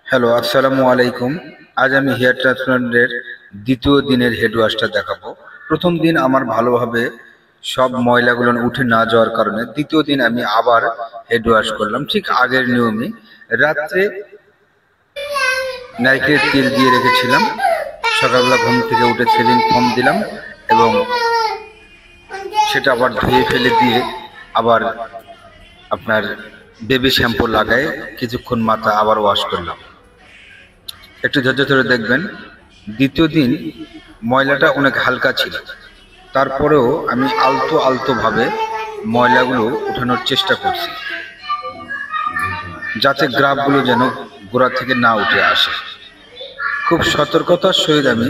Hello, আসসালামু আলাইকুম। আজ আমি হেয়ার ট্রান্সপ্লান্টের দ্বিতীয় দিনের হেড ওয়াশটা দেখাবো। প্রথম দিন আমার ভালোভাবে সব ময়লাগুলো উঠে না যাওয়ার কারণে দ্বিতীয় দিন আমি আবার হেড ওয়াশ করলাম ঠিক আগের নিয়মে। রাত্রে নারকেলের তেল দিয়ে রেখেছিলাম, সকালবেলা ঘুম থেকে উঠে সেভিং ফোম দিলাম এবং সেটা আবার ধুয়ে ফেলে দিয়ে আবার আপনার বেবি শ্যাম্পু লাগায় কিছুক্ষণ মাথা আবার ওয়াশ করলাম। একটু ধৈর্য ধরে দেখবেন। দ্বিতীয় দিন ময়লাটা অনেক হালকা ছিল, তারপরেও আমি আলতো আলতো ভাবে ময়লাগুলো উঠানোর চেষ্টা করছি, যাতে গ্রাফগুলো যেন গোড়া থেকে না উঠে আসে। খুব সতর্কতার সহিত আমি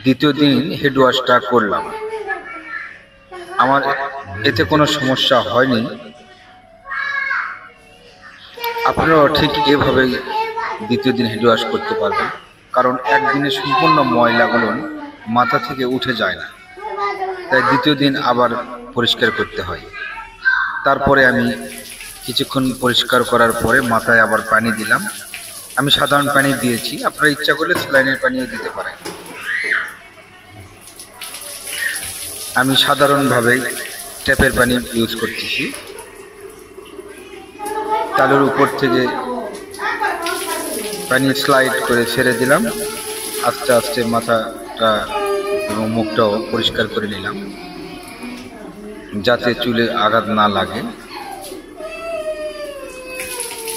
দ্বিতীয় দিন হেড ওয়াশটা করলাম। আমার এতে কোনো সমস্যা হয়নি। আপনারাও ঠিক এভাবেই দ্বিতীয় দিন হেড ওয়াশ করতে পারবেন, কারণ একদিনে সম্পূর্ণ ময়লাগুলো মাথা থেকে উঠে যায় না, তাই দ্বিতীয় দিন আবার পরিষ্কার করতে হয়। তারপরে আমি কিছুক্ষণ পরিষ্কার করার পরে মাথায় আবার পানি দিলাম। আমি সাধারণ পানি দিয়েছি, আপনারা ইচ্ছা করলে স্যালাইনের পানিও দিতে পারেন। আমি সাধারণভাবে ট্যাপের পানি ইউজ করতেছি। তালুর উপর থেকে পানি স্লাইড করে ছেড়ে দিলাম, আস্তে আস্তে মাথাটা এবং মুখটাও পরিষ্কার করে নিলাম, যাতে চুলে আঘাত না লাগে।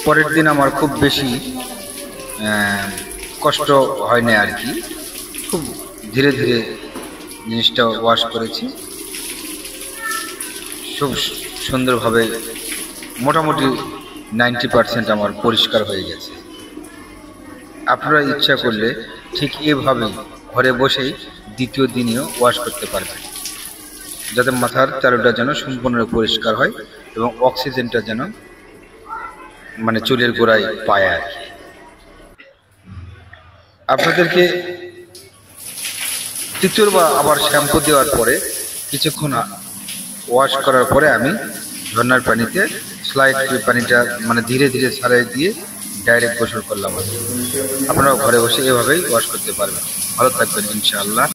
পরের দিন আমার খুব বেশি কষ্ট হয় না আর কি, খুব ধীরে ধীরে জিনিসটা ওয়াশ করেছি। খুব সুন্দরভাবে মোটামুটি 90% আমার পরিষ্কার হয়ে গেছে। আপনারা ইচ্ছা করলে ঠিক এভাবেই ঘরে বসেই দ্বিতীয় দিনেও ওয়াশ করতে পারবেন, যাতে মাথার চারুটা যেন সম্পূর্ণ পরিষ্কার হয় এবং অক্সিজেনটা যেন চুলের গোড়ায় পায় আর কি। আপনাদেরকে তৃতীয়বার আবার শ্যাম্পু দেওয়ার পরে কিছুক্ষণ ওয়াশ করার পরে আমি ঝর্ণার পানিতে স্লাইড পানিটা ধীরে ধীরে ছাড়িয়ে দিয়ে ডাইরেক্ট গোসল করলাম। আপনারাও ঘরে বসে এভাবেই ওয়াশ করতে পারবেন। ভালো থাকবেন ইনশাআল্লাহ।